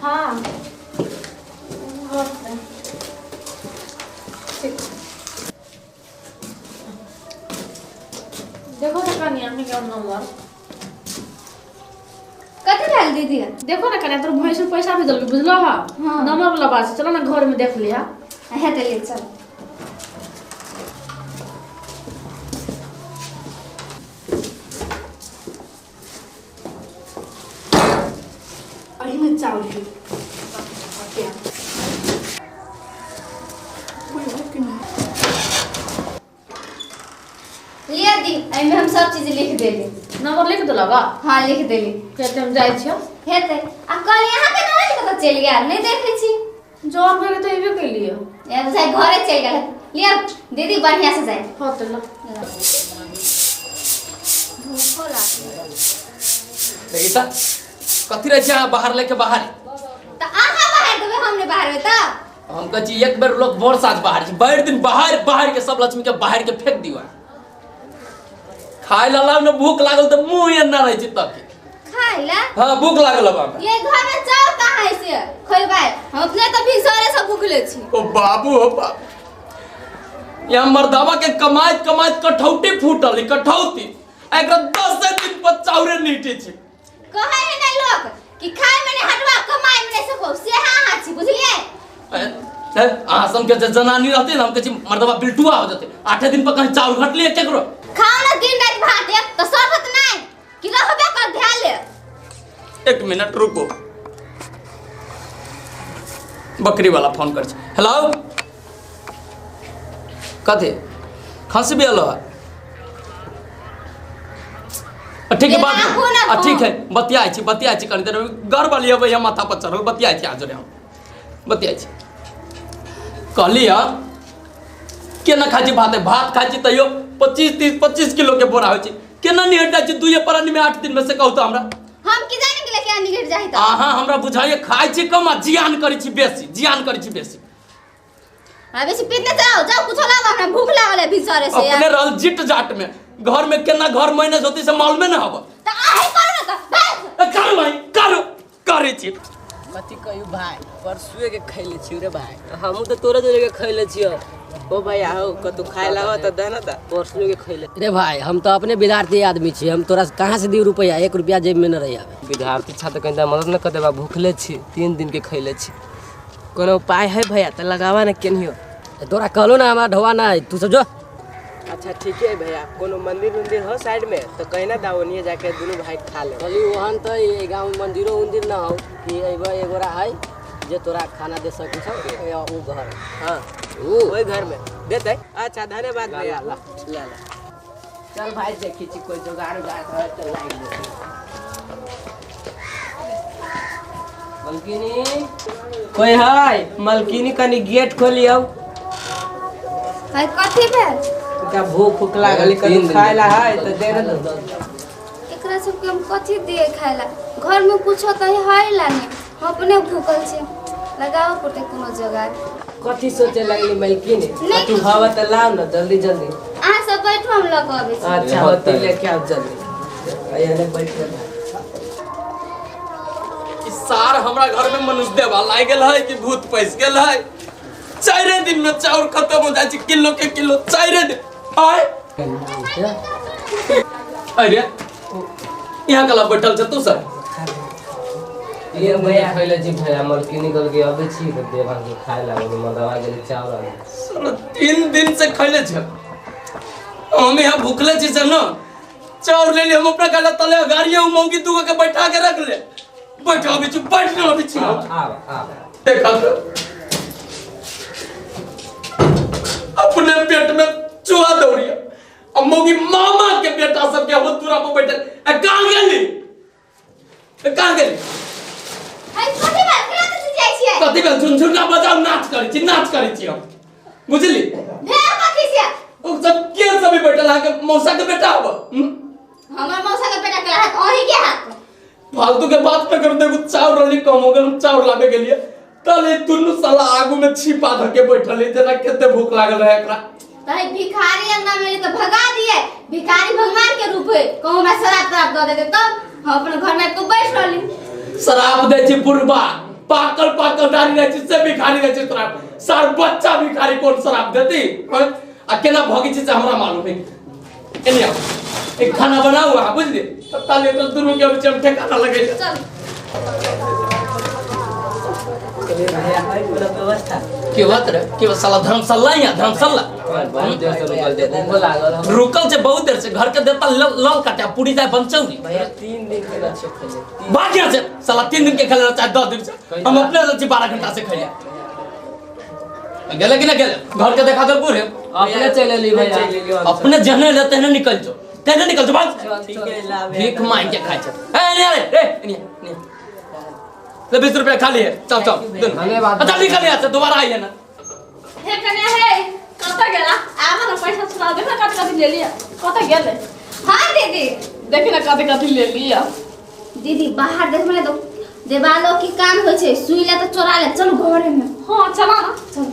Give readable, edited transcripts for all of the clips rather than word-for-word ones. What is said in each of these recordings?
हाँ देखो ना कनिया में क्या नंबर कथी डाल दीदी देखो ना कनिया तोर भैंस में पैसा भी दल बुझलो हा हाँ। नंबर वाला बात है, चलो ना घर में देख लिया है तो ले चल अभी मैं चावल की लिया दी एमे हम सब चीज लिख देली नंबर लिख दो लगा हाँ लिख देली कहते हम जाए छियो हेते आ कल यहाँ के ना कत चल गया नहीं देखे छी जॉब भगे तो एबे के लिए या जाए घरे चल गया लिया दीदी बढ़िया से जाए हो तो ला भूखो लाग देखिता कथी रह जा बाहर लेके बाहर त आहा बाहर देबे हमने बाहर में त हम कह छी एक बेर लोग बोर साथ बाहर छी भर दिन बाहर बाहर के सब लक्ष्मी के बाहर के फेंक दिवा खाए ला न भूख लागल त मुंह एना रह छी तक खाइला हां भूख लागल बा ये घर में चाव कहां है से खोलबाय हम अपने त भी सारे सब भूखले छी ओ बाबू हो बाबू या मर्दावा के कमाइत कमाइत कठौती फूटल कठौती एकरा 10 दिन पर चाउरे नीटे छी कहे है ना लोग कि खाए में नहीं हटवा कमाए में नहीं सको से हां छी बुझलिए आसम के जनानी रहते ना हम कह मर्दवा बिल्टुआ हो जाते 8 दिन पर कहीं चाउर घट लिए केकरो खाओ ना दिन रात भात है तो सरहत नहीं कि रहबे कर ध्यान ले 1 मिनट रुको बकरी वाला फोन कर छै हेलो कथे खांसी भी आलो ठीक है बात ठीक है बतिया छी कनी देर घर वाली अब यहाँ माथा पर चढ़ल बतिया छी आज रे हम बतिया छी कहलिया केना खाची भात खाची तैयो 25 किलो के बोरा होय छी केना नहीं हटा छी दुए परानी में 8 दिन में से कहू तो हमरा हम की जाने के लेके निकट जाई त आहा हमरा बुझाइए खाय छी कम जियान करी छी बेसी आ बेसी पीने जाओ कुछ लावा हमरा भूख लागल है भीसरे से अपने रहल जिट जाट में घर में केना घर मैनेज होती से मालूम न हब त आही करो ना त करो भाई करे छी कथी कहू भाई परसुए के खैले छी रे भाई हमहू तो तोरे जोरे के खैले छियो ओ भाई आओ कतु खाए लावा त देना त परसुए के खैले रे भाई हम तो अपने विद्यार्थी आदमी छी हम तोरा कहां से दी रुपया 1 रुपया जेब में न रही आवे विद्यार्थी छात्र कहिंदा मदद न कर देबा भूखले छी 3 दिन के खैले छी कोनो उपाय है भैया त लगावा न केनियो तोरा कहलो ना हमारा ढवा ना है तू सब जो अच्छा ठीक है भैया कोनो मंदिर हो साइड में तो कहीं ना दावनिए जाके दोनों भाई खा ले कहली वहां तो ये गांव में मंदिरो उंदिर ना हो कि एगोरा है जे तोरा खाना दे सकी छ ओ घर हां वही घर में देते अच्छा धन्यवाद भैया ला चल भाई देखी छी कोई जुगाड़ है तो लाइन दे मलकिनी कोई है मलकिनी कनी गेट खोलियो है कथी भेल क्या भूख लागल कनी खाइला है तो दे दो एकरा सब के हम कथी दिए खाइला घर में कुछ तो है ला नहीं हम अपने भूखल छी लगाओ पड़ते कोनो जगह कथी सोचे लगली मलकिनी नहीं तू हवा त लाओ ना जल्दी आ सब बैठो हम लग आवे छी अच्छा होती लेके आओ जल्दी आया ने बैठ के सार हमरा घर में मनुष्य देवा लाग गेल है कि भूत पैस गेल है 4 दिन में चाउर खत्म हो जाय छै किलो के किलो 4 दिन आय अरे यहाँ कला बैठल छ तू सर ये भैया खैले जी भैया मलकिनी गल के अबे छी त देवा के खाए लागल मदवा गेल चावल साला 3 दिन से खैले छ हम यहाँ भूखले छी से न चाउर ले ले हम अपना काला तले गाड़ियां मौगी तू के बैठा के रख ले बैठा भी चुप बैठना भी छी आ देखा तो अपने पेट में चूहा दौड़िया अब मौगी मामा के बेटा सब के हुतुरा पे बैठे कहां गेली है कथी बात केना से जाई छी कथी बेल झुनझुना बजाओ नाच करै छी हम बुझली भेल कथी से ओ सब के सब बैठल है के मौसा के बेटा हो हमर मौसा के बेटा के हाथ ओही के हाथ फालतू के बात पे कर देखो चाउर रली कम हो गेल चाउर लाबे के लिए कल ये दुनु साला आगू में छिपा धके बैठल है जना केते भूख लागल है एकरा तही भिखारी अंगा में तो भगा दिए भिखारी भगवान के रूप है कहूं मैं शराब तराब दे देते तब हम अपने घर में तो बैठ रहली शराब दे छी बुढ़बा पाकल पाकल दाढ़ी रहे से भिखारी रहे तोरा सार बच्चा भिखारी कौन शराब देती आ केना भगी से हमरा मालूम है एने आओ एक खाना बना हुआ बुझ ले तब ताले तो दोनों के बीच में ठेकाना लगे चल व्यवस्था के बात रे के साला धर्मशाला या धर्मशाला बहुत देर से रुकल थे भूख लागल हम रुकल से बहुत देर से घर के देता लल काटा पूरी जाए बनचौरी भैया 3 दिन के लक्ष्य खेले भाग यहाँ से साला 3 दिन के खेले चाहे 10 दिन से हम अपने से 12 घंटा से खेले गेले कि ना गेले घर के देखा दे पूरे अपने चले ली भैया अपने जहने लेते हैं निकल जो तेने निकल जो भाग ठीक है ला भीख मांग के खाए छे ए नहीं रे नहीं ले 20 रुपया खा लिए चल चल अच्छा निकल यहाँ से दोबारा आइए ना हे कन्या हे कता गेला आवा ना पैसा सुना दे ना कत कत ले लिया कता गेले हाँ दीदी देखि ना कत कत ले लिया दीदी बाहर देख मैंने तो देवालो की कान होय छे सुई ले तो चोरा ले चलो घरे में हां चला ना चल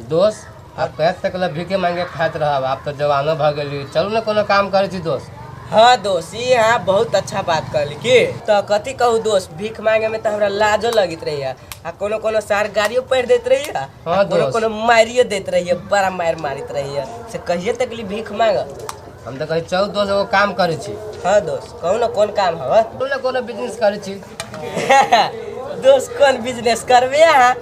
दोस्त आप कहे तक भीखे मांगे खात रहब आप तो जवानो भ गेली चलू ना कोनो काम करे छी दोस्त हाँ दोस्त ये यहाँ बहुत अच्छा बात कहली की तो कथी कहू दोस्त भीख मांगे में तो हमरा लाजो लगित रही है आ कोनो कोनो सार गाड़ियों पढ़ देत रही है हाँ कोनो कोनो मारियो देत रही है बड़ा मार मारित रही है से कहिए तक ली भीख मांग हम तो कही चल दोस्त एगो काम करे छी हाँ दोस्त कहू ना कौन काम है चलू ना कोनो बिजनेस करे छी दोस्त कौन बिजनेस करबे यहाँ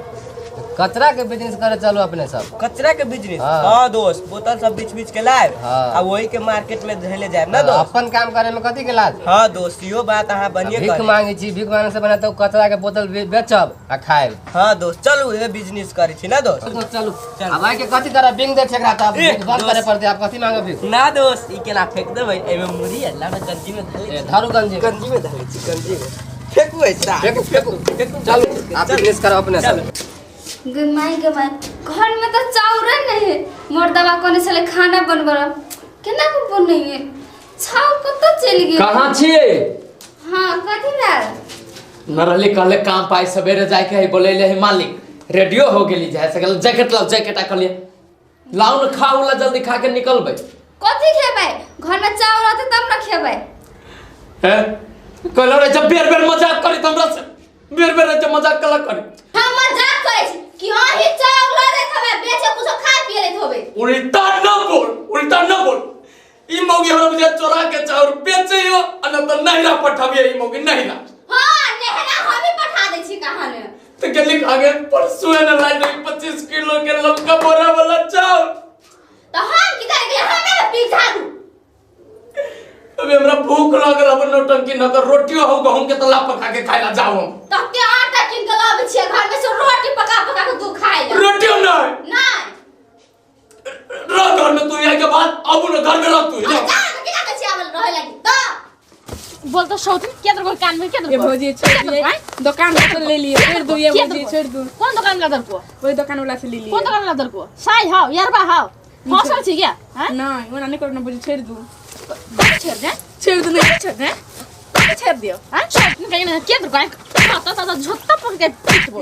कचरा के बिजनेस करे चलो अपने सब कचरा के बिजनेस हाँ। हाँ दोस्त बोतल सब बीच बीच के लाए हाँ। आ वही के मार्केट में धैले जाए ना दोस्त अपन काम करे में कथी के लाज हाँ दोस्त यो बात अहाँ बनिए भीख करी। मांगे छी भीख मांगे से बना तो कचरा के बोतल बेचब आ खाएब हाँ दोस्त चलू ये बिजनेस करी छी ना दोस्त चलू अब आके कथी करे बिंग दे छेकरा त ए, बंद करे दोस्त। पड़ते आप कथी मांगे भीख ना दोस्त ई केला फेंक देबै एमे मुड़ी अल्लाह ना गंजी में धले ए, धरू गंजी गंजी में धले छी गंजी में फेंकू ऐसा फेंकू फेंकू चलू आप बिजनेस करो अपने सब गमाई घर में तो चाउर नहीं है मर्दवा कोने से खाना बनबर केना को बनइए छाव कत चल गए कहाँ छिए हां कथी भेल न रहली कहले काम पाई सवेरे जाए के है बोले ले मालिक रेडियो हो गेली जाए सकल जैकेट लाओ जैकेट आ कहलिए लाओ न खाओ ला जल्दी खा के निकलबै कथी खेबै घर में चाउर रहते तब न खेबै हैं कहलो रे जब बेर बेर मजाक करी त हमरा से बेर बेर जब मजाक कला करी हम मजाक करै छी कि अही चाउर ला दे खबै बेचे कुछ खा पिए ले होबै उल्टा न बोल ई मौगी हमरा बुझे चोरा के चाउर बेचियो अन त नहिरा पठाबिए ई मौगी नहिरा हां नेहना हम ही पठा दै छी कहां ने तो गेली आगे परसों न लाई रही 25 किलो के लमका बोरा वाला चाउर तो हम की करे गेले हमें पीछा दू अबे हमरा भूख लागल अपन नौटंकी न कर रोटियो हो गहूं के तला पका के खाइला जाओ हम तब के आटा किन के लाबै छियै घर में से रोटी पका पका के तू खाइ ले रोटियो नहीं रह घर में तू यहाँ के बाद अब न घर में रह तू ले जा के का छिया बोल रहे लगी तो बोल तो शौक क्या तेरे को कान में क्या तेरे ये को भौजी छोड़ दिए दुकान वाला से ले लिए छोड़ दो ये क्या भौजी तेरे छोड़ दो कौन दुकान का तेरे को वही दुकान वाला से ले लिए कौन दुकान का तेरे को साई हाउ यारबा हाउ फसल छी क्या हैं नहीं वो नहीं करना भौजी छोड़ दो छेड़ दे छोड़ दो नहीं छोड़ हैं छोड़ दियो हैं शौक कहीं ना क्या तेरे को ता झोटा पक के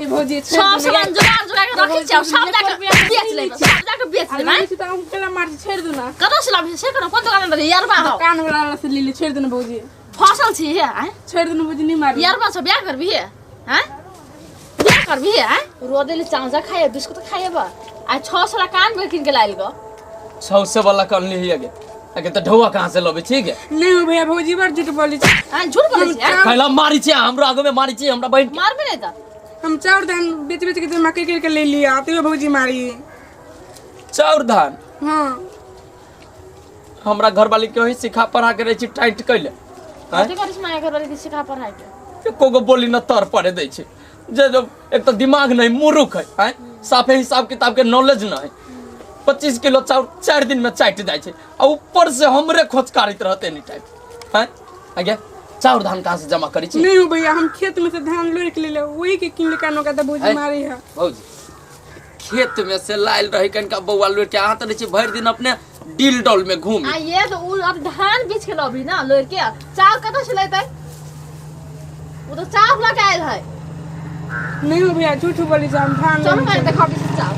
ये भौजी छोड़ सब सामान जुगाड़ के रखी छ सब जाके बेच ले सब जाके बेच ले नहीं तो हम केला मार छोड़ दो ना कतो से लाभ से करो कौन दुकान में यारबा हाउ दुकान वाला से ले लिए छोड़ दो ना भौजी फसल छी है हैं छोड़ दो ना भौजी नहीं मार यारबा से ब्याह करबी है हैं ब्याह करबी है रोदेले चांजा खाए बिस्कुट खाए बा आ 6 साल कान में किन के लाइल गो 600 वाला कर ली है आगे तो ढौआ कहां से लबे ठीक है नहीं हो भैया भौजी बार झूठ बोली छी हैं झूठ बोले छी हैं? कहला मारी छी हमरो आगे में मारी छी हमरा बहन मार भी नहीं था हम चाउर धान बेच बेच के जमा करके ले लिया आते हुए भौजी मारी चाउर धान हां हमरा घर वाली के वही सिखा पढ़ा के रही छी टाइट कइले कथी करिस माया घर वाली के सिखा पढ़ाई के एको बोली न तर पड़े दै छै जे जब एक तो दिमाग नहीं मूर्ख है हैं साफे हिसाब किताब के नॉलेज नहीं 25 किलो चाउर 4 दिन में चाट जाए छै और ऊपर से हमरे खोचकारित रहते नहीं टाइप हैं आगे चाउर धान कहां से जमा करी छी नहीं हो भैया हम खेत में से धान लोड़ के ले ले वही के किन कानो का तो भौजी मारी है भौजी खेत में से लाइल रही कनका बौआ लोड़ के आत रही छी भर दिन अपने डील डॉल में घूम आ ये तो उ अब धान बीच के लबी ना लोर के चावल कत से लेतै वो तो चावल लगा आयल है नहीं हो भैया झूठ बोली जा हम धान चलो लेके मैं चले। देखा भी चाव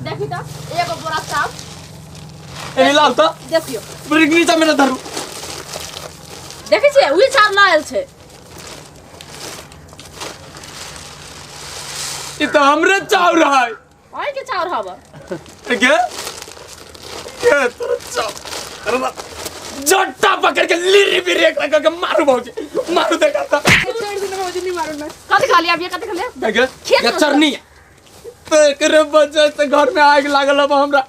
देखी तो एगो बोरा चाव ए लाल तो देखियो ब्रेक नीचा मेरे धरू देखी छे उही चाव लायल छे ये तो हमरे चाव रहा है ओए के चाव हवा के तोरा चाव अरे जट्टा पकड़ के लिरी भी रेक लगा के मारू भौजी मारू देखा था छोड़ दे भौजी नहीं मारो ना कथि खा लिया अब ये कथि खा लिया देखे खेत ये में चरनी तो एकरे वजह से घर में आग लागल अब हमरा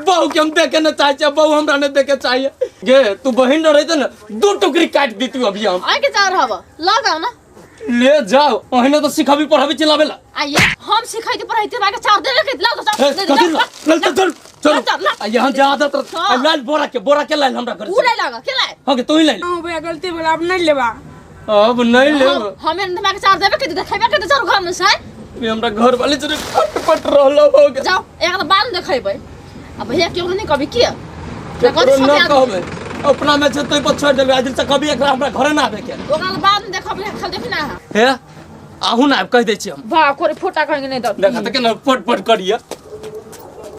बहू के हम देखे न चाहिए बहू हमरा ने देखे चाहिए गे तू बहिन न रहते ना 2 टुकड़ी काट देती अभी हम ओए के चाव हवा लगाओ ना ले जाओ ओहिने तो सिखाबी पढ़ाबी चलावेला आइए हम सिखाई के पढ़ाई के चाव दे के लाओ तो ए, चाव कथी ला चल चल चल, चल यहाँ जे आदत हाँ। लाल बोरा के लाल हमरा घर पूरा लगा के लाए हां के तू ही लाल हां भैया गलती बोला अब नहीं लेबा अब नहीं ले हमें अंदर के चाव देबे के देखेबे के चाव घर में से ये हमरा घर वाले से फटफट रहलो हो गया जाओ एक तो बाद में देखेबे अब भैया क्यों नहीं कभी किया न कहबे अपना में से तो पर छोड़ देबे आज से कभी एकरा हमरा घर ना आवे के ओकरा बाद में देखबे खाल देखी ना हे आहू ना कह दै छी हम वाह कोरे फोटा कहेंगे नहीं दो देखा त के ना पट करिया